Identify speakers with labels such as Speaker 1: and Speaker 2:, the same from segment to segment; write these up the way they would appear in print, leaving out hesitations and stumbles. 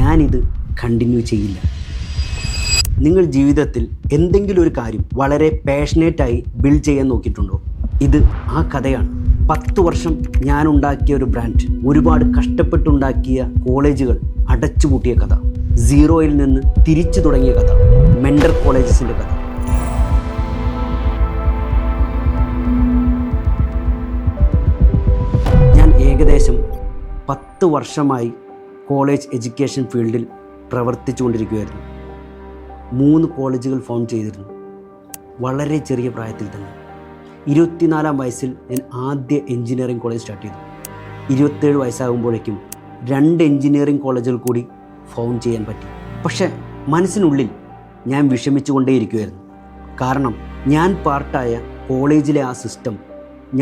Speaker 1: ഞാനിത് കണ്ടിന്യൂ ചെയ്യില്ല. നിങ്ങൾ ജീവിതത്തിൽ എന്തെങ്കിലും ഒരു കാര്യം വളരെ പാഷനേറ്റായി ബിൽഡ് ചെയ്യാൻ നോക്കിയിട്ടുണ്ടോ? ഇത് ആ കഥയാണ്. 10 വർഷം ഞാൻ ഉണ്ടാക്കിയ ഒരു ബ്രാൻഡ്, ഒരുപാട് കഷ്ടപ്പെട്ടുണ്ടാക്കിയ കോളേജുകൾ അടച്ചുപൂട്ടിയ കഥ, സീറോയിൽ നിന്ന് തിരിച്ചു തുടങ്ങിയ കഥ, മെൻഡർ കോളേജസിൻ്റെ കഥ. ഞാൻ ഏകദേശം 10 വർഷമായി കോളേജ് എഡ്യൂക്കേഷൻ ഫീൽഡിൽ പ്രവർത്തിച്ചു കൊണ്ടിരിക്കുകയായിരുന്നു. 3 കോളേജുകൾ ഫൗണ്ട് ചെയ്തിരുന്നു, വളരെ ചെറിയ പ്രായത്തിൽ തന്നെ. 24-ാം വയസ്സിൽ ഞാൻ ആദ്യ എൻജിനീയറിംഗ് കോളേജ് സ്റ്റാർട്ട് ചെയ്തു. 27 വയസ്സാകുമ്പോഴേക്കും 2 എൻജിനീയറിംഗ് കോളേജുകൾ കൂടി ഫൗണ്ട് ചെയ്യാൻ പറ്റി. പക്ഷേ മനസ്സിനുള്ളിൽ ഞാൻ വിഷമിച്ചു കൊണ്ടേയിരിക്കുമായിരുന്നു. കാരണം ഞാൻ പാർട്ടായ കോളേജിലെ ആ സിസ്റ്റം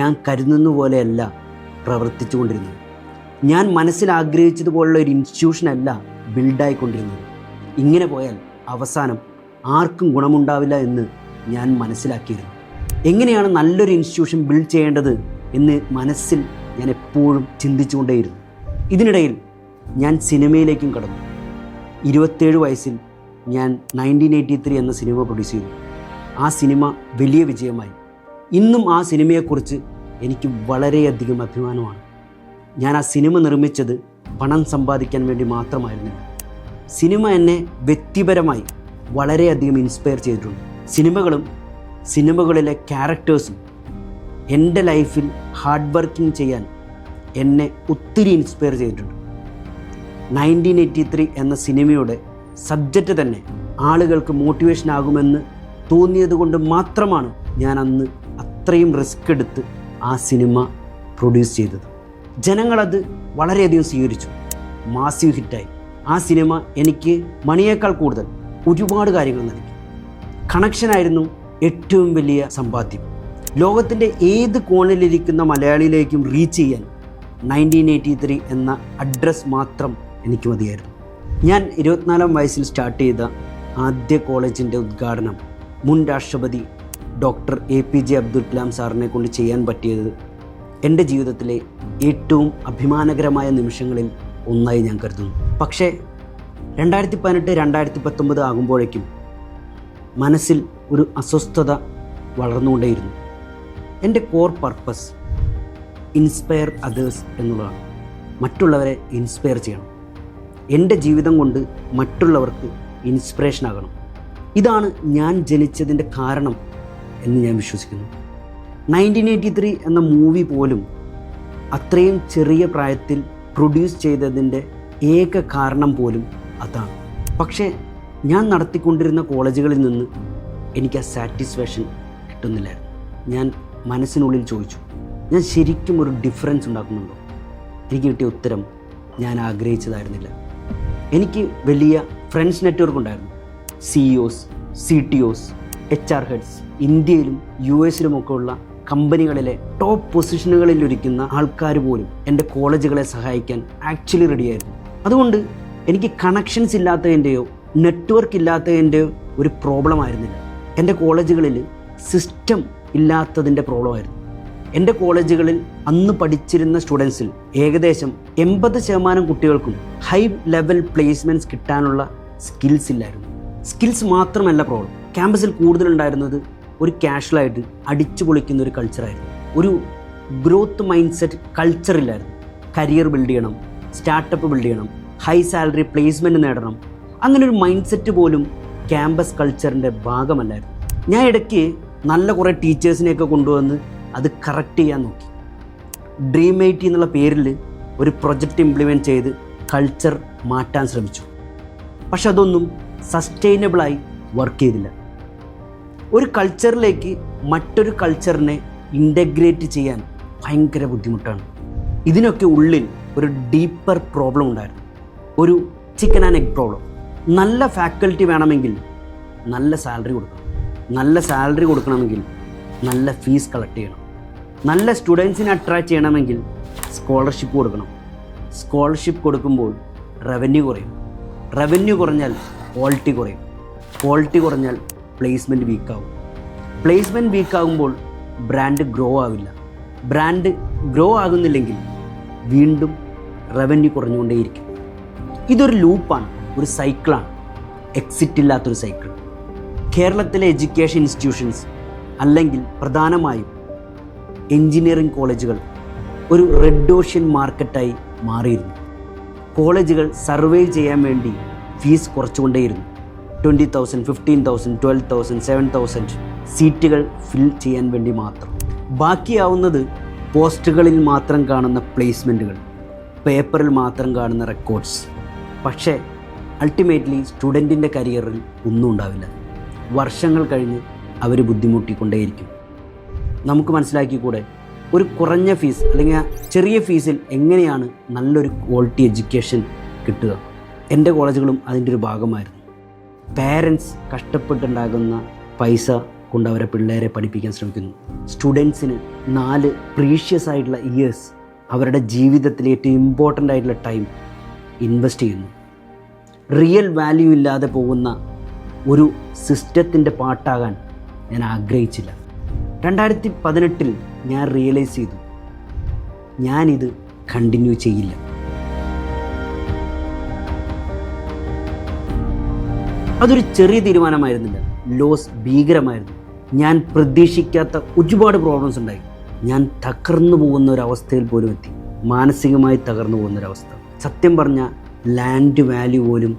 Speaker 1: ഞാൻ കരുതുന്ന പോലെയല്ല പ്രവർത്തിച്ചു കൊണ്ടിരുന്നത്. ഞാൻ മനസ്സിൽ ആഗ്രഹിച്ചതുപോലുള്ള ഒരു ഇൻസ്റ്റിറ്റ്യൂഷനല്ല ബിൽഡായിക്കൊണ്ടിരുന്നത്. ഇങ്ങനെ പോയാൽ അവസാനം ആർക്കും ഗുണമുണ്ടാവില്ല എന്ന് ഞാൻ മനസ്സിലാക്കിയിരുന്നു. എങ്ങനെയാണ് നല്ലൊരു ഇൻസ്റ്റിറ്റ്യൂഷൻ ബിൽഡ് ചെയ്യേണ്ടത് എന്ന് മനസ്സിൽ ഞാൻ എപ്പോഴും ചിന്തിച്ചുകൊണ്ടേയിരുന്നു. ഇതിനിടയിൽ ഞാൻ സിനിമയിലേക്കും കടന്നു. 27 വയസ്സിൽ ഞാൻ 1983 എന്ന സിനിമ പ്രൊഡ്യൂസ് ചെയ്തു. ആ സിനിമ വലിയ വിജയമായി. ഇന്നും ആ സിനിമയെക്കുറിച്ച് എനിക്ക് വളരെയധികം അഭിമാനമാണ്. ഞാൻ ആ സിനിമ നിർമ്മിച്ചത് പണം സമ്പാദിക്കാൻ വേണ്ടി മാത്രമായിരുന്നില്ല. സിനിമ എന്നെ വ്യക്തിപരമായി വളരെയധികം ഇൻസ്പയർ ചെയ്തിട്ടുണ്ട്. സിനിമകളിലെ ക്യാരക്ടേഴ്സും എൻ്റെ ലൈഫിൽ ഹാർഡ് വർക്കിംഗ് ചെയ്യാൻ എന്നെ ഒത്തിരി ഇൻസ്പയർ ചെയ്തിട്ടുണ്ട്. 1983 എന്ന സിനിമയുടെ സബ്ജക്റ്റ് തന്നെ ആളുകൾക്ക് മോട്ടിവേഷൻ ആകുമെന്ന് തോന്നിയത് കൊണ്ട് മാത്രമാണ് ഞാൻ അന്ന് അത്രയും റിസ്ക് എടുത്ത് ആ സിനിമ പ്രൊഡ്യൂസ് ചെയ്തത്. ജനങ്ങളത് വളരെയധികം സ്വീകരിച്ചു, മാസീവ് ഹിറ്റായി. ആ സിനിമ എനിക്ക് മണിയേക്കാൾ കൂടുതൽ ഒരുപാട് കാര്യങ്ങൾ നൽകി. കണക്ഷനായിരുന്നു ഏറ്റവും വലിയ സമ്പാദ്യം. ലോകത്തിൻ്റെ ഏത് കോണിലിരിക്കുന്ന മലയാളിയിലേക്കും റീച്ച് ചെയ്യാൻ 1983 എന്ന അഡ്രസ്സ് മാത്രം എനിക്ക് മതിയായിരുന്നു. ഞാൻ 24-ാം വയസ്സിൽ സ്റ്റാർട്ട് ചെയ്ത ആദ്യ കോളേജിൻ്റെ ഉദ്ഘാടനം മുൻ രാഷ്ട്രപതി ഡോക്ടർ APJ അബ്ദുൽ കലാം സാറിനെ കൊണ്ട് ചെയ്യാൻ പറ്റിയത് എൻ്റെ ജീവിതത്തിലെ ഏറ്റവും അഭിമാനകരമായ നിമിഷങ്ങളിൽ ഒന്നായി ഞാൻ കരുതുന്നു. പക്ഷേ 2018-2019 ആകുമ്പോഴേക്കും മനസ്സിൽ ഒരു അസ്വസ്ഥത വളർന്നുകൊണ്ടേയിരുന്നു. എൻ്റെ കോർ പർപ്പസ് ഇൻസ്പയർ അതേഴ്സ് എന്നുള്ളതാണ്. മറ്റുള്ളവരെ ഇൻസ്പയർ ചെയ്യണം. എൻ്റെ ജീവിതം കൊണ്ട് മറ്റുള്ളവർക്ക് ഇൻസ്പിറേഷൻ ആകണം. ഇതാണ് ഞാൻ ജനിച്ചതിൻ്റെ കാരണം എന്ന് ഞാൻ വിശ്വസിക്കുന്നു. 1983 എന്ന മൂവി പോലും അത്രയും ചെറിയ പ്രായത്തിൽ പ്രൊഡ്യൂസ് ചെയ്തതിൻ്റെ ഏക കാരണം പോലും അതാണ്. പക്ഷേ ഞാൻ നടത്തിക്കൊണ്ടിരുന്ന കോളേജുകളിൽ നിന്ന് എനിക്ക് ആ സാറ്റിസ്ഫാക്ഷൻ കിട്ടുന്നില്ലായിരുന്നു. ഞാൻ മനസ്സിനുള്ളിൽ ചോദിച്ചു, ഞാൻ ശരിക്കും ഒരു ഡിഫറൻസ് ഉണ്ടാക്കുന്നുണ്ടോ? എനിക്ക് കിട്ടിയ ഉത്തരം ഞാൻ ആഗ്രഹിച്ചതായിരുന്നില്ല. എനിക്ക് വലിയ ഫ്രണ്ട്സ് നെറ്റ്വർക്ക് ഉണ്ടായിരുന്നു. CEOs, CTOs, HR ഹെഡ്സ്, ഇന്ത്യയിലും US-ലുമൊക്കെ ഉള്ള കമ്പനികളിലെ ടോപ്പ് പൊസിഷനുകളിലിരിക്കുന്ന ആൾക്കാർ പോലും എൻ്റെ കോളേജുകളെ സഹായിക്കാൻ ആക്ച്വലി റെഡിയായിരുന്നു. അതുകൊണ്ട് എനിക്ക് കണക്ഷൻസ് ഇല്ലാത്തതിൻ്റെയോ നെറ്റ്വർക്ക് ഇല്ലാത്തതിൻ്റെയോ ഒരു പ്രോബ്ലം ആയിരുന്നില്ല. എൻ്റെ കോളേജുകളിൽ സിസ്റ്റം ഇല്ലാത്തതിൻ്റെ പ്രോബ്ലമായിരുന്നു. എൻ്റെ കോളേജുകളിൽ അന്ന് പഠിച്ചിരുന്ന സ്റ്റുഡൻസിൽ ഏകദേശം 80% കുട്ടികൾക്കും ഹൈ ലെവൽ പ്ലേസ്മെൻറ്റ്സ് കിട്ടാനുള്ള സ്കിൽസ് ഇല്ലായിരുന്നു. സ്കിൽസ് മാത്രമല്ല പ്രോബ്ലം, ക്യാമ്പസിൽ കൂടുതലുണ്ടായിരുന്നത് ഒരു കാഷ്വലായിട്ട് അടിച്ചു പൊളിക്കുന്ന ഒരു കൾച്ചറായിരുന്നു. ഒരു ഗ്രോത്ത് മൈൻഡ് സെറ്റ് കൾച്ചറില്ലായിരുന്നു. കരിയർ ബിൽഡ് ചെയ്യണം, സ്റ്റാർട്ടപ്പ് ബിൽഡ് ചെയ്യണം, ഹൈ സാലറി പ്ലേസ്മെൻറ്റ് നേടണം, അങ്ങനെ ഒരു മൈൻഡ് സെറ്റ് പോലും ക്യാമ്പസ് കൾച്ചറിൻ്റെ ഭാഗമല്ലായിരുന്നു. ഞാൻ ഇടയ്ക്ക് നല്ല കുറേ ടീച്ചേഴ്സിനെയൊക്കെ കൊണ്ടുവന്ന് അത് കറക്റ്റ് ചെയ്യാൻ നോക്കി. DreamIT എന്നുള്ള പേരിൽ ഒരു പ്രൊജക്റ്റ് ഇംപ്ലിമെൻറ്റ് ചെയ്ത് കൾച്ചർ മാറ്റാൻ ശ്രമിച്ചു. പക്ഷെ അതൊന്നും സസ്റ്റൈനബിളായി വർക്ക് ചെയ്തില്ല. ഒരു കൾച്ചറിലേക്ക് മറ്റൊരു കൾച്ചറിനെ ഇൻ്റഗ്രേറ്റ് ചെയ്യാൻ ഭയങ്കര ബുദ്ധിമുട്ടാണ്. ഇതിനൊക്കെ ഉള്ളിൽ ഒരു ഡീപ്പർ പ്രോബ്ലം ഉണ്ടായിരുന്നു, ഒരു ചിക്കൻ ആൻഡ് എഗ് പ്രോബ്ലം. നല്ല ഫാക്കൽറ്റി വേണമെങ്കിൽ നല്ല സാലറി കൊടുക്കണം. നല്ല സാലറി കൊടുക്കണമെങ്കിൽ നല്ല ഫീസ് കളക്ട് ചെയ്യണം. നല്ല സ്റ്റുഡൻസിനെ അട്രാക്റ്റ് ചെയ്യണമെങ്കിൽ സ്കോളർഷിപ്പ് കൊടുക്കണം. സ്കോളർഷിപ്പ് കൊടുക്കുമ്പോൾ റവന്യൂ കുറയും. റവന്യൂ കുറഞ്ഞാൽ ക്വാളിറ്റി കുറയും. ക്വാളിറ്റി കുറഞ്ഞാൽ പ്ലേസ്മെൻറ്റ് വീക്കാവും. പ്ലേസ്മെൻറ്റ് വീക്കാകുമ്പോൾ ബ്രാൻഡ് ഗ്രോ ആവില്ല. ബ്രാൻഡ് ഗ്രോ ആകുന്നില്ലെങ്കിൽ വീണ്ടും റവന്യൂ കുറഞ്ഞുകൊണ്ടേയിരിക്കും. ഇതൊരു ലൂപ്പാണ്. ഒരു സൈക്കിളാണ്, എക്സിറ്റ് ഇല്ലാത്തൊരു സൈക്കിൾ. കേരളത്തിലെ എഡ്യൂക്കേഷൻ ഇൻസ്റ്റിറ്റ്യൂഷൻസ് അല്ലെങ്കിൽ പ്രധാനമായും എൻജിനീയറിംഗ് കോളേജുകൾ ഒരു റെഡ് ഓഷ്യൻ മാർക്കറ്റായി മാറിയിരുന്നു. കോളേജുകൾ സർവൈവ് ചെയ്യാൻ വേണ്ടി ഫീസ് കുറച്ചുകൊണ്ടേയിരുന്നു. 20,000, 15,000, 12,000, 7,000 സീറ്റുകൾ ഫിൽ ചെയ്യാൻ വേണ്ടി മാത്രം. ബാക്കിയാവുന്നത് പോസ്റ്ററുകളിൽ മാത്രം കാണുന്ന പ്ലേസ്മെൻറ്റുകൾ, പേപ്പറിൽ മാത്രം കാണുന്ന റെക്കോർഡ്സ്. പക്ഷേ അൾട്ടിമേറ്റ്ലി സ്റ്റുഡൻറ്റിൻ്റെ കരിയറിൽ ഒന്നും ഉണ്ടാവില്ല. വർഷങ്ങൾ കഴിഞ്ഞ് അവർ ബുദ്ധിമുട്ടിക്കൊണ്ടേയിരിക്കും. നമുക്ക് മനസ്സിലാക്കിക്കൂടെ, ഒരു കുറഞ്ഞ ഫീസ് അല്ലെങ്കിൽ ചെറിയ ഫീസിൽ എങ്ങനെയാണ് നല്ലൊരു ക്വാളിറ്റി എഡ്യൂക്കേഷൻ കിട്ടുക? എൻ്റെ കോളേജുകളും അതിൻ്റെ ഒരു ഭാഗമായിരുന്നു. പാരൻസ് കഷ്ടപ്പെട്ടുണ്ടാകുന്ന പൈസ കൊണ്ട് അവരെ പിള്ളേരെ പഠിപ്പിക്കാൻ ശ്രമിക്കുന്നു. സ്റ്റുഡൻസിന് 4 പ്രീഷ്യസ് ആയിട്ടുള്ള ഇയേഴ്സ്, അവരുടെ ജീവിതത്തിലെ ഏറ്റവും ഇമ്പോർട്ടൻ്റ് ആയിട്ടുള്ള ടൈം ഇൻവെസ്റ്റ് ചെയ്യുന്നു. റിയൽ വാല്യൂ ഇല്ലാതെ പോകുന്ന ഒരു സിസ്റ്റത്തിൻ്റെ പാർട്ടാകാൻ ഞാൻ ആഗ്രഹിച്ചില്ല. 2018 ഞാൻ റിയലൈസ് ചെയ്തു, ഞാനിത് കണ്ടിന്യൂ ചെയ്യില്ല. അതൊരു ചെറിയ തീരുമാനമായിരുന്നില്ല. ലോസ് ഭീകരമായിരുന്നു. ഞാൻ പ്രതീക്ഷിക്കാത്ത ഒരുപാട് പ്രോബ്ലംസ് ഉണ്ടായി. ഞാൻ തകർന്നു പോകുന്ന ഒരവസ്ഥയിൽ പോലും എത്തി. മാനസികമായി തകർന്നു പോകുന്നൊരവസ്ഥ. സത്യം പറഞ്ഞാൽ ലാൻഡ് വാല്യൂ പോലും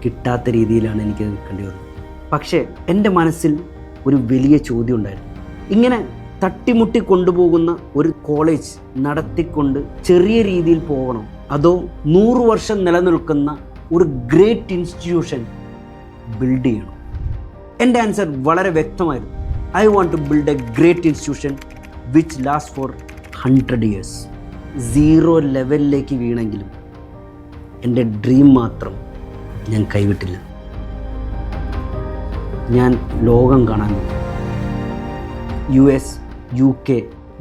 Speaker 1: കിട്ടാത്ത രീതിയിലാണ് എനിക്ക് നിൽക്കേണ്ടി വന്നത്. പക്ഷേ എൻ്റെ മനസ്സിൽ ഒരു വലിയ ചോദ്യം ഉണ്ടായിരുന്നു. ഇങ്ങനെ തട്ടിമുട്ടി കൊണ്ടുപോകുന്ന ഒരു കോളേജ് നടത്തിക്കൊണ്ട് ചെറിയ രീതിയിൽ പോകണം, അതോ 100 വർഷം നിലനിൽക്കുന്ന ഒരു ഗ്രേറ്റ് ഇൻസ്റ്റിറ്റ്യൂഷൻ ബിൽഡ് ചെയ്യണം? എൻ്റെ ആൻസർ വളരെ വ്യക്തമായിരുന്നു. I want to build a great institution which last for 100 years. 0 ലെവലിലേക്ക് വീണെങ്കിലും എൻ്റെ ഡ്രീം മാത്രം ഞാൻ കൈവിട്ടില്ല. ഞാൻ ലോകം കാണാൻ പോകും. US, UK,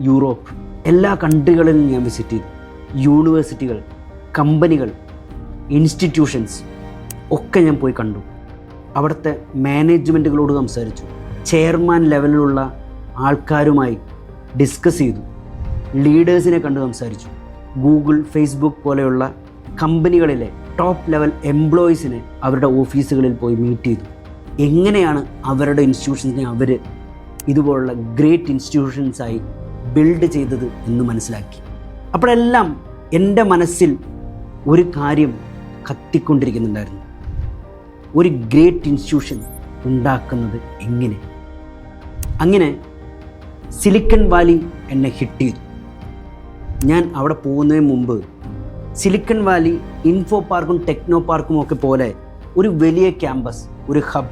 Speaker 1: യൂറോപ്പ് എല്ലാ കൺട്രികളിലും ഞാൻ വിസിറ്റ് ചെയ്തു. യൂണിവേഴ്സിറ്റികൾ, കമ്പനികൾ, ഇൻസ്റ്റിറ്റ്യൂഷൻസ് ഒക്കെ ഞാൻ പോയി കണ്ടു. അവിടുത്തെ മാനേജ്മെൻറ്റുകളോട് സംസാരിച്ചു. ചെയർമാൻ ലെവലിലുള്ള ആൾക്കാരുമായി ഡിസ്കസ് ചെയ്തു. ലീഡേഴ്സിനെ കണ്ട് സംസാരിച്ചു. ഗൂഗിൾ, ഫേസ്ബുക്ക് പോലെയുള്ള കമ്പനികളിലെ ടോപ്പ് ലെവൽ എംപ്ലോയീസിനെ അവരുടെ ഓഫീസുകളിൽ പോയി മീറ്റ് ചെയ്തു. എങ്ങനെയാണ് അവരുടെ ഇൻസ്റ്റിറ്റ്യൂഷൻസിനെ അവർ ഇതുപോലുള്ള ഗ്രേറ്റ് ഇൻസ്റ്റിറ്റ്യൂഷൻസായി ബിൽഡ് ചെയ്തത് എന്ന് മനസ്സിലാക്കി. അപ്പോഴെല്ലാം എൻ്റെ മനസ്സിൽ ഒരു കാര്യം കത്തിക്കൊണ്ടിരിക്കുന്നുണ്ടായിരുന്നു. ഒരു ഗ്രേറ്റ് ഇൻസ്റ്റിറ്റ്യൂഷൻ ഉണ്ടാക്കുന്നത് എങ്ങനെ? അങ്ങനെ സിലിക്കൺ വാലി എന്നെ ഹിറ്റ് ചെയ്തു. ഞാൻ അവിടെ പോകുന്നതിന് മുമ്പ് സിലിക്കൺ വാലി ഇൻഫോ പാർക്കും ടെക്നോ പാർക്കും ഒക്കെ പോലെ ഒരു വലിയ ക്യാമ്പസ്, ഒരു ഹബ്,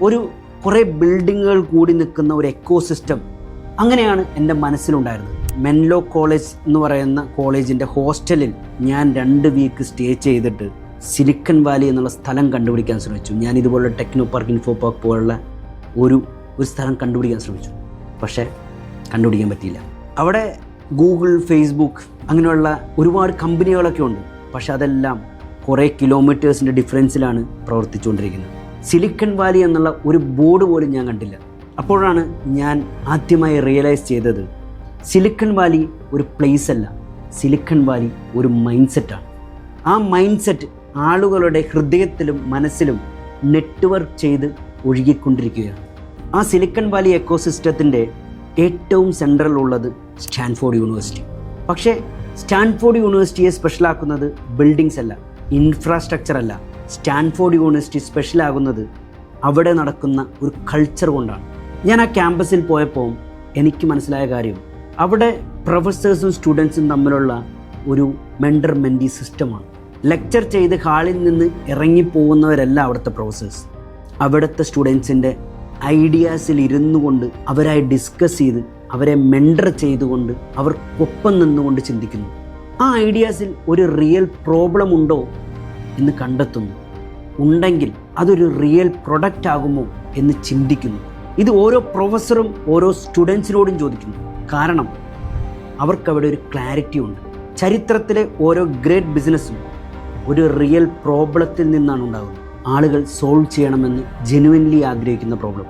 Speaker 1: ഒരു കുറേ ബിൽഡിങ്ങുകൾ കൂടി നിൽക്കുന്ന ഒരു എക്കോ സിസ്റ്റം, അങ്ങനെയാണ് എൻ്റെ മനസ്സിലുണ്ടായിരുന്നത്. മെൻലോ കോളേജ് എന്ന് പറയുന്ന കോളേജിൻ്റെ ഹോസ്റ്റലിൽ ഞാൻ 2 വീക്ക് സ്റ്റേ ചെയ്തിട്ട് സിലിക്കൺ വാലി എന്നുള്ള സ്ഥലം കണ്ടുപിടിക്കാൻ ശ്രമിച്ചു. ഞാൻ ഇതുപോലുള്ള ടെക്നോ പാർക്ക്, ഇൻഫോ പാർക്ക് പോലുള്ള ഒരു സ്ഥലം കണ്ടുപിടിക്കാൻ ശ്രമിച്ചു. പക്ഷേ കണ്ടുപിടിക്കാൻ പറ്റിയില്ല. അവിടെ ഗൂഗിൾ, ഫേസ്ബുക്ക് അങ്ങനെയുള്ള ഒരുപാട് കമ്പനികളൊക്കെ ഉണ്ട്. പക്ഷെ അതെല്ലാം കുറേ കിലോമീറ്റേഴ്സിൻ്റെ ഡിഫറൻസിലാണ് പ്രവർത്തിച്ചുകൊണ്ടിരിക്കുന്നത്. സിലിക്കൺ വാലി എന്നുള്ള ഒരു ബോർഡ് പോലും ഞാൻ കണ്ടില്ല. അപ്പോഴാണ് ഞാൻ ആദ്യമായി റിയലൈസ് ചെയ്തത്, സിലിക്കൺ വാലി ഒരു പ്ലേസ് അല്ല, സിലിക്കൺ വാലി ഒരു മൈൻഡ് സെറ്റാണ്. ആ മൈൻഡ് സെറ്റ് ആളുകളുടെ ഹൃദയത്തിലും മനസ്സിലും നെറ്റ്വർക്ക് ചെയ്ത് ഒഴുകിക്കൊണ്ടിരിക്കുകയാണ്. ആ സിലിക്കൺ വാലി എക്കോസിസ്റ്റത്തിൻ്റെ ഏറ്റവും സെൻട്രലുള്ളത് സ്റ്റാൻഫോർഡ് യൂണിവേഴ്സിറ്റി. പക്ഷേ സ്റ്റാൻഫോർഡ് യൂണിവേഴ്സിറ്റിയെ സ്പെഷ്യലാക്കുന്നത് ബിൽഡിങ്സ് അല്ല, ഇൻഫ്രാസ്ട്രക്ചർ അല്ല. സ്റ്റാൻഫോർഡ് യൂണിവേഴ്സിറ്റി സ്പെഷ്യലാകുന്നത് അവിടെ നടക്കുന്ന ഒരു കൾച്ചർ കൊണ്ടാണ്. ഞാൻ ആ ക്യാമ്പസിൽ പോയപ്പോൾ എനിക്ക് മനസ്സിലായ കാര്യം, അവിടെ പ്രൊഫസേഴ്സും സ്റ്റുഡൻസും തമ്മിലുള്ള ഒരു മെൻറ്റർ മെൻറ്റി സിസ്റ്റമാണ്. ലെക്ചർ ചെയ്ത് ഹാളിൽ നിന്ന് ഇറങ്ങിപ്പോകുന്നവരല്ല അവിടുത്തെ പ്രൊഫസേഴ്സ്. അവിടുത്തെ സ്റ്റുഡൻസിൻ്റെ ഐഡിയാസിൽ ഇരുന്നു കൊണ്ട് അവരായി ഡിസ്കസ് ചെയ്ത് അവരെ മെൻറ്റർ ചെയ്തുകൊണ്ട് അവർക്കൊപ്പം നിന്നുകൊണ്ട് ചിന്തിക്കുന്നു. ആ ഐഡിയാസിൽ ഒരു റിയൽ പ്രോബ്ലം ഉണ്ടോ എന്ന് കണ്ടെത്തുന്നു. ഉണ്ടെങ്കിൽ അതൊരു റിയൽ പ്രൊഡക്റ്റ് ആകുമോ എന്ന് ചിന്തിക്കുന്നു. ഇത് ഓരോ പ്രൊഫസറും ഓരോ സ്റ്റുഡൻസിനോടും ചോദിക്കുന്നു. കാരണം അവർക്കവിടെ ഒരു ക്ലാരിറ്റി ഉണ്ട്. ചരിത്രത്തിലെ ഓരോ ഗ്രേറ്റ് ബിസിനസ്സും ഒരു റിയൽ പ്രോബ്ലത്തിൽ നിന്നാണ് ഉണ്ടാകുന്നത്. ആളുകൾ സോൾവ് ചെയ്യണമെന്ന് ജെനുവിൻലി ആഗ്രഹിക്കുന്ന പ്രോബ്ലം,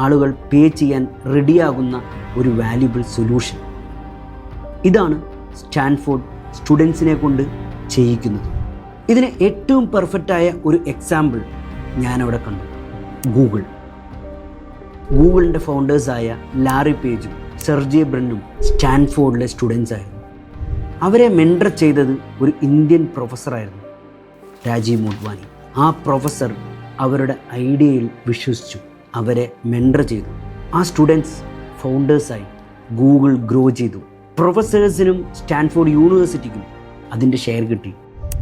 Speaker 1: ആളുകൾ പേ ചെയ്യാൻ റെഡിയാകുന്ന ഒരു വാല്യുബിൾ സൊല്യൂഷൻ. ഇതാണ് സ്റ്റാൻഫോർഡ് സ്റ്റുഡൻസിനെ കൊണ്ട് ചെയ്യിക്കുന്നത്. ഇതിന് ഏറ്റവും പെർഫെക്റ്റായ ഒരു എക്സാമ്പിൾ ഞാനവിടെ കണ്ടു. ഗൂഗിളിൻ്റെ ഫൗണ്ടേഴ്സായ ലാറി പേജും സെർജി ബ്രിന്നും സ്റ്റാൻഫോർഡിലെ സ്റ്റുഡൻസ് ആയിരുന്നു. അവരെ മെൻറ്റർ ചെയ്തത് ഒരു ഇന്ത്യൻ പ്രൊഫസറായിരുന്നു, രാജീവ് മോഡ്വാനി. ആ പ്രൊഫസർ അവരുടെ ഐഡിയയിൽ വിശ്വസിച്ചു, അവരെ മെൻറ്റർ ചെയ്തു. ആ സ്റ്റുഡൻസ് ഫൗണ്ടേഴ്സായി ഗൂഗിൾ ഗ്രോ ചെയ്തു. പ്രൊഫസേഴ്സിനും സ്റ്റാൻഫോർഡ് യൂണിവേഴ്സിറ്റിക്കും അതിൻ്റെ ഷെയർ കിട്ടി.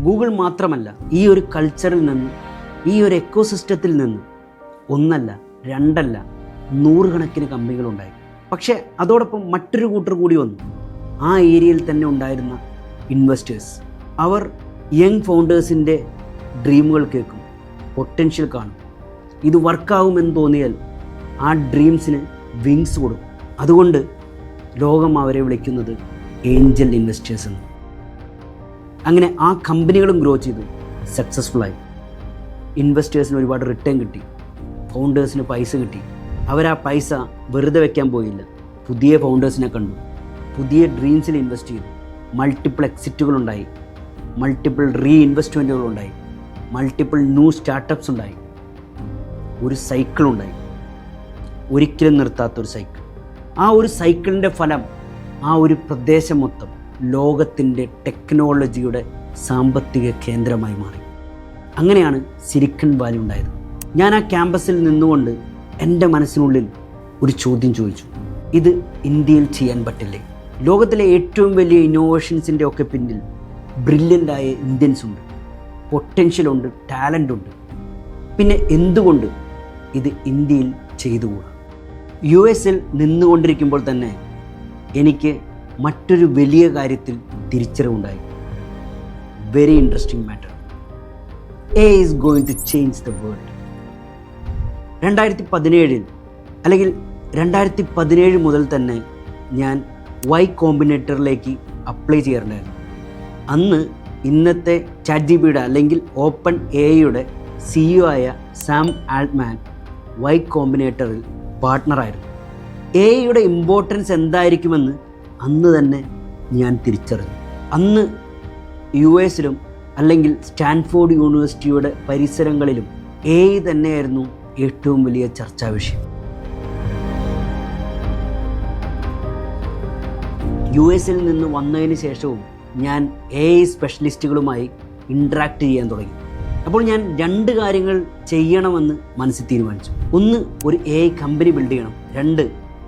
Speaker 1: ഗൂഗിൾ മാത്രമല്ല, ഈ ഒരു കൾച്ചറിൽ നിന്ന്, ഈ ഒരു എക്കോസിസ്റ്റത്തിൽ നിന്ന് ഒന്നല്ല രണ്ടല്ല 100 കണക്കിന് കമ്പനികളുണ്ടായി. പക്ഷേ അതോടൊപ്പം മറ്റൊരു കൂട്ടർ കൂടി വന്നു, ആ ഏരിയയിൽ തന്നെ ഉണ്ടായിരുന്ന ഇൻവെസ്റ്റേഴ്സ്. അവർ യങ് ഫൗണ്ടേഴ്സിൻ്റെ ഡ്രീമുകൾ കേൾക്കും, പൊട്ടൻഷ്യൽ കാണും. ഇത് വർക്കാവുമെന്ന് തോന്നിയാൽ ആ ഡ്രീംസിന് വിങ്സ് കൊടുക്കും. അതുകൊണ്ട് ലോകം അവരെ വിളിക്കുന്നത് ഏഞ്ചൽ ഇൻവെസ്റ്റേഴ്സ് എന്ന്. അങ്ങനെ ആ കമ്പനികളും ഗ്രോ ചെയ്തു, സക്സസ്ഫുള്ളായി. ഇൻവെസ്റ്റേഴ്സിന് ഒരുപാട് റിട്ടേൺ കിട്ടി, ഫൗണ്ടേഴ്സിന് പൈസ കിട്ടി. അവരാ പൈസ വെറുതെ വയ്ക്കാൻ പോയില്ല, പുതിയ ഫൗണ്ടേഴ്സിനെ കണ്ടു, പുതിയ ഡ്രീംസിൽ ഇൻവെസ്റ്റ് ചെയ്തു. മൾട്ടിപ്പിൾ എക്സിറ്റുകളുണ്ടായി, മൾട്ടിപ്പിൾ റീ ഇൻവെസ്റ്റ്മെൻറ്റുകളുണ്ടായി, മൾട്ടിപ്പിൾ ന്യൂ സ്റ്റാർട്ടപ്സ് ഉണ്ടായി. ഒരു സൈക്കിളുണ്ടായി, ഒരിക്കലും നിർത്താത്തൊരു സൈക്കിൾ. ആ ഒരു സൈക്കിളിൻ്റെ ഫലം ആ ഒരു പ്രദേശം മൊത്തം ലോകത്തിൻ്റെ ടെക്നോളജിയുടെ സാമ്പത്തിക കേന്ദ്രമായി മാറി. അങ്ങനെയാണ് സിലിക്കൺ വാലി ഉണ്ടായത്. ഞാൻ ആ ക്യാമ്പസിൽ നിന്നുകൊണ്ട് എൻ്റെ മനസ്സിനുള്ളിൽ ഒരു ചോദ്യം ചോദിച്ചു, ഇത് ഇന്ത്യയിൽ ചെയ്യാൻ പറ്റില്ലേ? ലോകത്തിലെ ഏറ്റവും വലിയ ഇന്നോവേഷൻസിൻ്റെ ഒക്കെ പിന്നിൽ ബ്രില്യൻ്റായ ഇന്ത്യൻസ് ഉണ്ട്, പൊട്ടൻഷ്യലുണ്ട്, ടാലൻ്റ് ഉണ്ട്. പിന്നെ എന്തുകൊണ്ട് ഇത് ഇന്ത്യയിൽ ചെയ്തുകൂടാ? US-ൽ നിന്നുകൊണ്ടിരിക്കുമ്പോൾ തന്നെ എനിക്ക് മറ്റൊരു വലിയ കാര്യത്തിൽ തിരിച്ചറിവുണ്ടായി. Very interesting matter. AI is going to change the world. 2017 അല്ലെങ്കിൽ 2017 മുതൽ തന്നെ ഞാൻ Y കോമ്പിനേറ്ററിലേക്ക് അപ്ലൈ ചെയ്യാറുണ്ടായിരുന്നു. അന്ന് ഇന്നത്തെ ChatGPTയുടെ അല്ലെങ്കിൽ ഓപ്പൺ AI-യുടെ CEO ആയ സാം ആൾട്ട്മാൻ Y കോമ്പിനേറ്ററിൽ പാർട്ട്ണറായിരുന്നു. AI-യുടെ ഇമ്പോർട്ടൻസ് എന്തായിരിക്കുമെന്ന് അന്ന് തന്നെ ഞാൻ തിരിച്ചറിഞ്ഞു. അന്ന് US-ലും അല്ലെങ്കിൽ സ്റ്റാൻഫോർഡ് യൂണിവേഴ്സിറ്റിയുടെ പരിസരങ്ങളിലും AI തന്നെയായിരുന്നു ഏറ്റവും വലിയ ചർച്ചാ വിഷയം. US-ൽ നിന്ന് വന്നതിന് ശേഷവും ഞാൻ AI സ്പെഷ്യലിസ്റ്റുകളുമായി ഇൻട്രാക്ട് ചെയ്യാൻ തുടങ്ങി. അപ്പോൾ ഞാൻ 2 കാര്യങ്ങൾ ചെയ്യണമെന്ന് മനസ്സിൽ തീരുമാനിച്ചു. ഒന്ന്, ഒരു AI കമ്പനി ബിൽഡ് ചെയ്യണം. 2,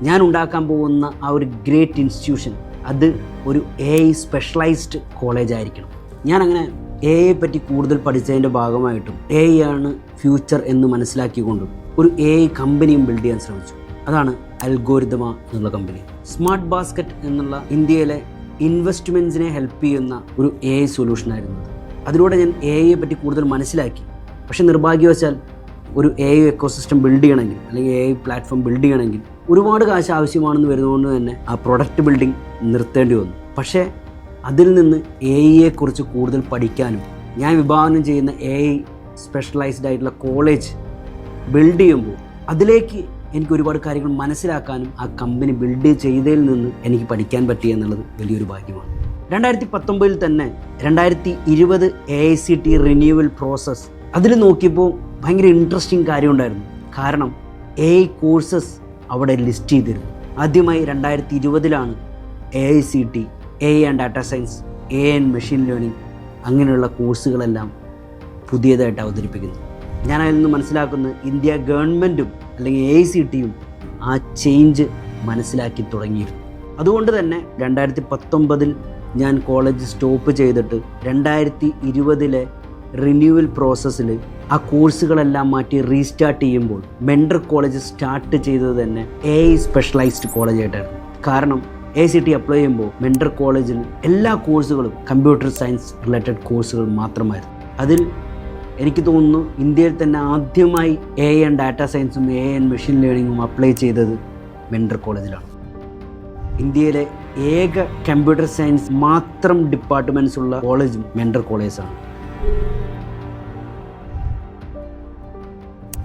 Speaker 1: ഞാൻ ഉണ്ടാക്കാൻ പോകുന്ന ആ ഒരു ഗ്രേറ്റ് ഇൻസ്റ്റിറ്റ്യൂഷൻ അത് ഒരു AI സ്പെഷ്യലൈസ്ഡ് കോളേജ് ആയിരിക്കണം. ഞാനങ്ങനെ AI പറ്റി കൂടുതൽ പഠിച്ചതിൻ്റെ ഭാഗമായിട്ടും AI ആണ് ഫ്യൂച്ചർ എന്ന് മനസ്സിലാക്കിക്കൊണ്ടും ഒരു AI കമ്പനിയും ബിൽഡ് ചെയ്യാൻ ശ്രമിച്ചു. അതാണ് അൽഗോരിതമ എന്നുള്ള കമ്പനി. സ്മാർട്ട് ബാസ്ക്കറ്റ് എന്നുള്ള ഇന്ത്യയിലെ ഇൻവെസ്റ്റ്മെൻറ്റ്സിനെ ഹെൽപ്പ് ചെയ്യുന്ന ഒരു AI സൊല്യൂഷനായിരുന്നു. അതിലൂടെ ഞാൻ AI പറ്റി കൂടുതൽ മനസ്സിലാക്കി. പക്ഷേ നിർഭാഗ്യവശാൽ ഒരു AI എക്കോസിസ്റ്റം ബിൽഡ് ചെയ്യണമെങ്കിൽ അല്ലെങ്കിൽ AI പ്ലാറ്റ്ഫോം ബിൽഡ് ചെയ്യണമെങ്കിൽ ഒരുപാട് കാശ് ആവശ്യമാണെന്ന് വരുന്നതുകൊണ്ട് തന്നെ ആ പ്രൊഡക്റ്റ് ബിൽഡിംഗ് നിർത്തേണ്ടി വന്നു. പക്ഷേ അതിൽ നിന്ന് AI-യെക്കുറിച്ച് കൂടുതൽ പഠിക്കാനും ഞാൻ വിഭാവനം ചെയ്യുന്ന AI സ്പെഷ്യലൈസ്ഡ് ആയിട്ടുള്ള കോളേജ് ബിൽഡ് ചെയ്യുമ്പോൾ അതിലേക്ക് എനിക്ക് ഒരുപാട് കാര്യങ്ങൾ മനസ്സിലാക്കാനും ആ കമ്പനി ബിൽഡ് ചെയ്തതിൽ നിന്ന് എനിക്ക് പഠിക്കാൻ പറ്റി എന്നുള്ളത് വലിയൊരു ഭാഗ്യമാണ്. 2019 തന്നെ 2020 AICT റിന്യൂവൽ പ്രോസസ്സ് അതിൽ നോക്കിയപ്പോൾ ഭയങ്കര ഇൻട്രസ്റ്റിംഗ് കാര്യമുണ്ടായിരുന്നു. കാരണം AI കോഴ്സസ് അവിടെ ലിസ്റ്റ് ചെയ്തിരുന്നു. ആദ്യമായി 2020 AICT AI and data science, AI and machine learning അങ്ങനെയുള്ള കോഴ്സുകളെല്ലാം പുതിയതായിട്ട് അവതരിപ്പിക്കുന്നു. ഞാൻ അതിൽ നിന്ന് മനസ്സിലാക്കുന്നത് ഇന്ത്യ ഗവൺമെൻറ്റും അല്ലെങ്കിൽ AICTയും ആ ചേഞ്ച് മനസ്സിലാക്കി തുടങ്ങിയിരുന്നു. അതുകൊണ്ട് തന്നെ 2019 ഞാൻ കോളേജ് സ്റ്റോപ്പ് ചെയ്തിട്ട് 2020 റിന്യൂവൽ പ്രോസസ്സിൽ ആ കോഴ്സുകളെല്ലാം മാറ്റി റീസ്റ്റാർട്ട് ചെയ്യുമ്പോൾ മെൻഡർ കോളേജ് സ്റ്റാർട്ട് ചെയ്തത് തന്നെ AI സ്പെഷ്യലൈസ്ഡ് കോളേജായിട്ടായിരുന്നു. കാരണം AICT അപ്ലൈ ചെയ്യുമ്പോൾ മെൻഡർ കോളേജിൽ എല്ലാ കോഴ്സുകളും കമ്പ്യൂട്ടർ സയൻസ് റിലേറ്റഡ് കോഴ്സുകൾ മാത്രമായിരുന്നു. അതിൽ എനിക്ക് തോന്നുന്നു ഇന്ത്യയിൽ തന്നെ ആദ്യമായി AI ആൻഡ് ഡാറ്റാ സയൻസും AI ആൻഡ് മെഷീൻ ലേണിങ്ങും അപ്ലൈ ചെയ്തത് മെൻഡർ കോളേജിലാണ്. ഇന്ത്യയിലെ ഏക കമ്പ്യൂട്ടർ സയൻസ് മാത്രം ഡിപ്പാർട്ട്മെൻറ്റ്സ് ഉള്ള കോളേജും മെൻഡർ കോളേജാണ്.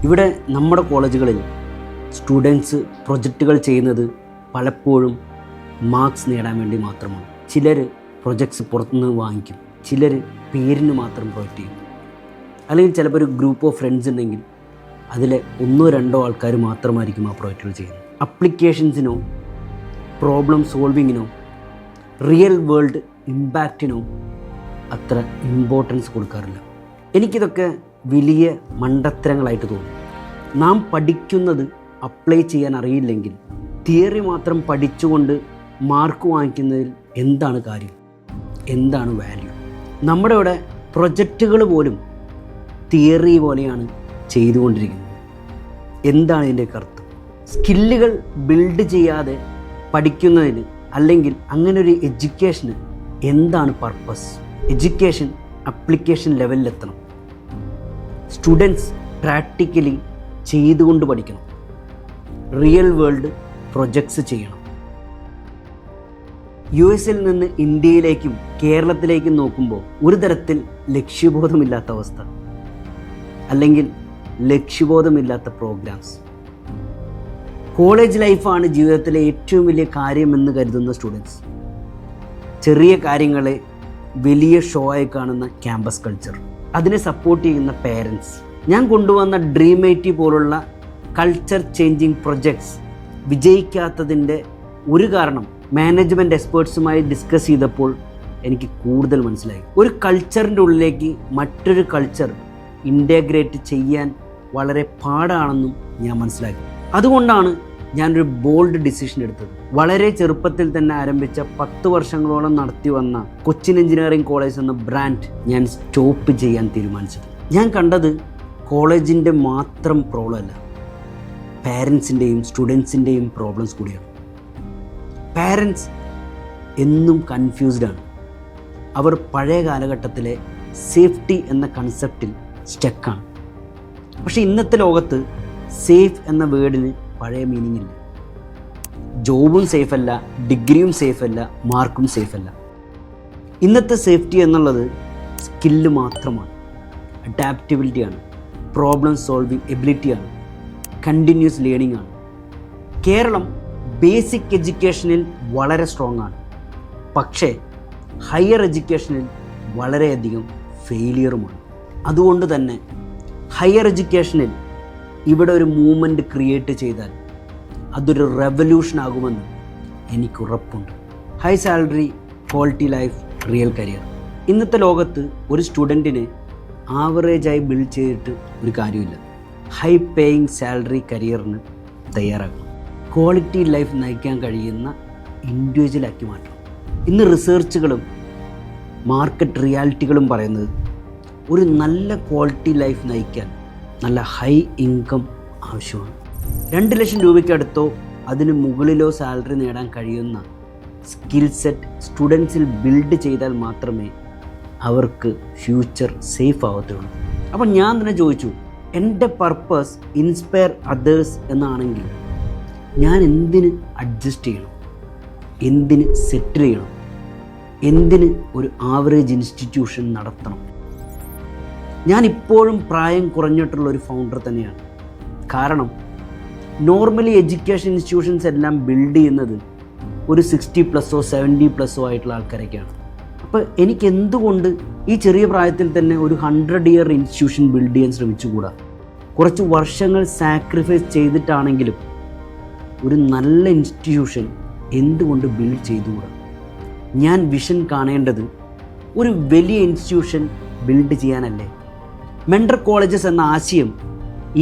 Speaker 1: ഇവിടെ നമ്മുടെ കോളേജുകളിൽ സ്റ്റുഡൻസ് പ്രൊജക്റ്റുകൾ ചെയ്യുന്നത് പലപ്പോഴും മാർക്സ് നേടാൻ വേണ്ടി മാത്രമാണ്. ചിലർ പ്രൊജക്ട്സ് പുറത്തുനിന്ന് വാങ്ങിക്കും, ചിലർ പേരിന് മാത്രം പ്രൊജക്റ്റ് ചെയ്യും. അല്ലെങ്കിൽ ചിലപ്പോൾ ഒരു ഗ്രൂപ്പ് ഓഫ് ഫ്രണ്ട്സ് ഉണ്ടെങ്കിൽ അതിലെ 1-2 ആൾക്കാർ മാത്രമായിരിക്കും ആ പ്രോജക്റ്റുകൾ ചെയ്യുന്നത്. അപ്ലിക്കേഷൻസിനോ പ്രോബ്ലം സോൾവിങ്ങിനോ റിയൽ വേൾഡ് ഇമ്പാക്റ്റിനോ അത്ര ഇമ്പോർട്ടൻസ് കൊടുക്കാറില്ല. എനിക്കിതൊക്കെ വലിയ മണ്ടത്തരങ്ങളായിട്ട് തോന്നും. നാം പഠിക്കുന്നത് അപ്ലൈ ചെയ്യാൻ അറിയില്ലെങ്കിൽ തിയറി മാത്രം പഠിച്ചുകൊണ്ട് മാർക്ക് വാങ്ങിക്കുന്നതിൽ എന്താണ് കാര്യം, എന്താണ് വാല്യൂ? നമ്മുടെ ഇവിടെ പ്രൊജക്റ്റുകൾ പോലും തിയറി പോലെയാണ് ചെയ്തുകൊണ്ടിരിക്കുന്നത്. എന്താണ് ഇതിൻ്റെയൊക്കെ അർത്ഥം? സ്കില്ലുകൾ ബിൽഡ് ചെയ്യാതെ പഠിക്കുന്നതിന് അല്ലെങ്കിൽ അങ്ങനെ ഒരു എഡ്യൂക്കേഷന് എന്താണ് പർപ്പസ്? എഡ്യൂക്കേഷൻ അപ്ലിക്കേഷൻ ലെവലിലെത്തണം. സ്റ്റുഡൻസ് പ്രാക്ടിക്കലി ചെയ്തുകൊണ്ട് പഠിക്കണം. റിയൽ വേൾഡ് പ്രൊജക്ട്സ് ചെയ്യണം. US-ൽ നിന്ന് ഇന്ത്യയിലേക്കും കേരളത്തിലേക്കും നോക്കുമ്പോൾ ഒരു തരത്തിൽ ലക്ഷ്യബോധമില്ലാത്ത അവസ്ഥ, അല്ലെങ്കിൽ ലക്ഷ്യബോധമില്ലാത്ത പ്രോഗ്രാംസ്. കോളേജ് ലൈഫാണ് ജീവിതത്തിലെ ഏറ്റവും വലിയ കാര്യമെന്ന് കരുതുന്ന സ്റ്റുഡൻസ്, ചെറിയ കാര്യങ്ങളെ വലിയ ഷോ ആയി കാണുന്ന ക്യാമ്പസ് കൾച്ചർ, അതിനെ സപ്പോർട്ട് ചെയ്യുന്ന പേരൻസ്. ഞാൻ കൊണ്ടുവന്ന ഡ്രീം 80 പോലുള്ള കൾച്ചർ ചേഞ്ചിങ് പ്രൊജക്ട്സ് വിജയിക്കാത്തതിൻ്റെ ഒരു കാരണം മാനേജ്മെൻറ്റ് എക്സ്പേർട്സുമായി ഡിസ്കസ് ചെയ്തപ്പോൾ എനിക്ക് കൂടുതൽ മനസ്സിലായി. ഒരു കൾച്ചറിൻ്റെ ഉള്ളിലേക്ക് മറ്റൊരു കൾച്ചർ ഇൻ്റഗ്രേറ്റ് ചെയ്യാൻ വളരെ പാടാണെന്നും ഞാൻ മനസ്സിലാക്കി. അതുകൊണ്ടാണ് ഞാനൊരു ബോൾഡ് ഡിസിഷൻ എടുത്തത്. വളരെ ചെറുപ്പത്തിൽ തന്നെ ആരംഭിച്ച 10 വർഷങ്ങളോളം നടത്തി വന്ന കൊച്ചിൻ എഞ്ചിനീയറിംഗ് കോളേജ് എന്ന ബ്രാൻഡ് ഞാൻ സ്റ്റോപ്പ് ചെയ്യാൻ തീരുമാനിച്ചത്. ഞാൻ കണ്ടത് കോളേജിൻ്റെ മാത്രം പ്രോബ്ലം അല്ല, പാരൻസിൻ്റെയും സ്റ്റുഡൻസിൻ്റെയും പ്രോബ്ലംസ് കൂടിയാണ്. പാരൻസ് എന്നും കൺഫ്യൂസ്ഡാണ്. അവർ പഴയ കാലഘട്ടത്തിലെ സേഫ്റ്റി എന്ന കൺസെപ്റ്റിൽ സ്റ്റക്കാണ്. പക്ഷേ ഇന്നത്തെ ലോകത്ത് സേഫ് എന്ന വേർഡിന് പഴയ മീനിങ് ഇല്ല. ജോബും സേഫല്ല, ഡിഗ്രിയും സേഫല്ല, മാർക്കും സേഫല്ല. ഇന്നത്തെ സേഫ്റ്റി എന്നുള്ളത് സ്കില്ല് മാത്രമാണ്, അഡാപ്റ്റബിലിറ്റിയാണ്, പ്രോബ്ലം സോൾവിങ് എബിലിറ്റിയാണ്, കണ്ടിന്യൂസ് ലേണിംഗ് ആണ്. കേരളം ബേസിക് എഡ്യൂക്കേഷനിൽ വളരെ സ്ട്രോങ് ആണ്, പക്ഷേ ഹയർ എഡ്യൂക്കേഷനിൽ വളരെയധികം ഫെയിലിയറുമാണ്. അതുകൊണ്ട് തന്നെ ഹയർ എഡ്യൂക്കേഷനിൽ ഇവിടെ ഒരു മൂവ്മെൻറ്റ് ക്രിയേറ്റ് ചെയ്താൽ അതൊരു റെവല്യൂഷൻ ആകുമെന്ന് എനിക്ക് ഉറപ്പുണ്ട്. High salary, quality life, real career. ഇന്നത്തെ ലോകത്ത് ഒരു സ്റ്റുഡൻറ്റിന് ആവറേജായി ബിൽഡ് ചെയ്തിട്ട് ഒരു കാര്യമില്ല. ഹൈ പേയിങ് സാലറി കരിയറിന് തയ്യാറാക്കണം. ക്വാളിറ്റി ലൈഫ് നയിക്കാൻ കഴിയുന്ന ഇൻഡിവിജ്വലാക്കി മാറ്റണം. ഇന്ന് റിസർച്ചുകളും മാർക്കറ്റ് റിയാലിറ്റികളും പറയുന്നത് ഒരു നല്ല ക്വാളിറ്റി ലൈഫ് നയിക്കാൻ നല്ല ഹൈ ഇൻകം ആവശ്യമാണ്. 2 ലക്ഷം രൂപയ്ക്കടുത്തോ അതിന് മുകളിലോ സാലറി നേടാൻ കഴിയുന്ന സ്കിൽ സെറ്റ് സ്റ്റുഡൻസിൽ ബിൽഡ് ചെയ്താൽ മാത്രമേ അവർക്ക് ഫ്യൂച്ചർ സേഫ് ആവത്തുള്ളൂ. അപ്പം ഞാൻ തന്നെ ചോദിച്ചു, എൻ്റെ പർപ്പസ് ഇൻസ്പയർ അതേഴ്സ് എന്നാണെങ്കിൽ ഞാൻ എന്തിന് അഡ്ജസ്റ്റ് ചെയ്യണം, എന്തിന് സെറ്റിൽ ചെയ്യണം, എന്തിന് ഒരു ആവറേജ് ഇൻസ്റ്റിറ്റ്യൂഷൻ നടത്തണം? ഞാൻ ഇപ്പോഴും പ്രായം കുറഞ്ഞിട്ടുള്ളൊരു ഫൗണ്ടർ തന്നെയാണ്. കാരണം നോർമലി എഡ്യൂക്കേഷൻ ഇൻസ്റ്റിറ്റ്യൂഷൻസ് എല്ലാം ബിൽഡ് ചെയ്യുന്നത് ഒരു 60+ഓ 70+ഓ ആയിട്ടുള്ള ആൾക്കാരൊക്കെയാണ്. അപ്പോൾ എനിക്ക് എന്തുകൊണ്ട് ഈ ചെറിയ പ്രായത്തിൽ തന്നെ ഒരു 100 ഇയർ ഇൻസ്റ്റിറ്റ്യൂഷൻ ബിൽഡ് ചെയ്യാൻ ശ്രമിച്ചുകൂടാ? കുറച്ച് വർഷങ്ങൾ സാക്രിഫൈസ് ചെയ്തിട്ടാണെങ്കിലും ഒരു നല്ല ഇൻസ്റ്റിറ്റ്യൂഷൻ എന്തുകൊണ്ട് ബിൽഡ് ചെയ്തുകൂടാ? ഞാൻ വിഷൻ കാണേണ്ടത് ഒരു വലിയ ഇൻസ്റ്റിറ്റ്യൂഷൻ ബിൽഡ് ചെയ്യാനല്ലേ. മെൻഡർ കോളേജസ് എന്ന ആശയം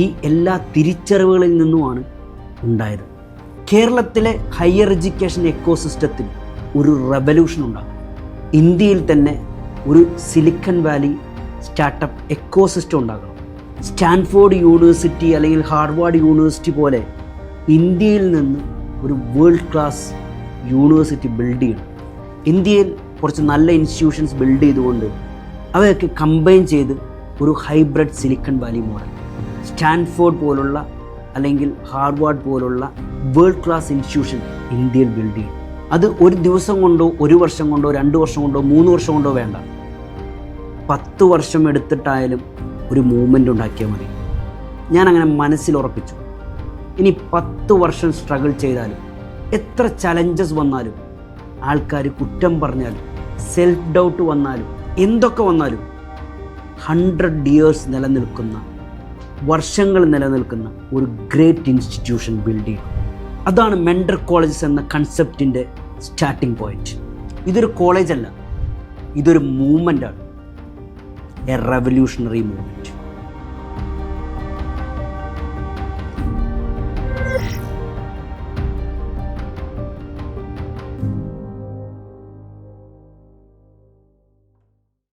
Speaker 1: ഈ എല്ലാ തിരിച്ചറിവുകളിൽ നിന്നുമാണ് ഉണ്ടായത്. കേരളത്തിലെ ഹയർ എഡ്യൂക്കേഷൻ എക്കോസിസ്റ്റത്തിൽ ഒരു റെവല്യൂഷൻ ഉണ്ടാകും. ഇന്ത്യയിൽ തന്നെ ഒരു സിലിക്കൺ വാലി സ്റ്റാർട്ടപ്പ് എക്കോസിസ്റ്റം ഉണ്ടാകണം. സ്റ്റാൻഫോർഡ് യൂണിവേഴ്സിറ്റി അല്ലെങ്കിൽ ഹാർവാർഡ് യൂണിവേഴ്സിറ്റി പോലെ ഇന്ത്യയിൽ നിന്ന് ഒരു വേൾഡ് ക്ലാസ് യൂണിവേഴ്സിറ്റി ബിൽഡ് ചെയ്യണം. ഇന്ത്യയിൽ കുറച്ച് നല്ല ഇൻസ്റ്റിറ്റ്യൂഷൻസ് ബിൽഡ് ചെയ്തുകൊണ്ട് അവയൊക്കെ കമ്പൈൻ ചെയ്ത് ഒരു hybrid Silicon Valley model, Stanford പോലുള്ള അല്ലെങ്കിൽ ഹാർവാർഡ് പോലുള്ള വേൾഡ് ക്ലാസ് ഇൻസ്റ്റിറ്റ്യൂഷൻ ഇന്ത്യയിൽ ബിൽഡ് ചെയ്യും. അത് ഒരു ദിവസം കൊണ്ടോ 1 വർഷം കൊണ്ടോ 2 വർഷം കൊണ്ടോ 3 വർഷം കൊണ്ടോ വേണ്ട, 10 വർഷം എടുത്തിട്ടായാലും ഒരു മൂവ്മെൻ്റ് ഉണ്ടാക്കിയാൽ മതി. ഞാനങ്ങനെ മനസ്സിലുറപ്പിച്ചു. ഇനി 10 വർഷം സ്ട്രഗിൾ ചെയ്താലും, എത്ര ചലഞ്ചസ് വന്നാലും, ആൾക്കാർ കുറ്റം പറഞ്ഞാലും, സെൽഫ് ഡൗട്ട് വന്നാലും, എന്തൊക്കെ വന്നാലും 100 ഇയേഴ്സ് നിലനിൽക്കുന്ന, വർഷങ്ങൾ നിലനിൽക്കുന്ന ഒരു ഗ്രേറ്റ് ഇൻസ്റ്റിറ്റ്യൂഷൻ ബിൽഡ് ചെയ്യും. അതാണ് മെൻഡർ കോളേജസ് എന്ന കൺസെപ്റ്റിൻ്റെ സ്റ്റാർട്ടിംഗ് പോയിന്റ്. ഇതൊരു കോളേജല്ല, ഇതൊരു മൂവ്മെൻ്റാണ്, എ റെവല്യൂഷണറി മൂവ്മെൻറ്റ്.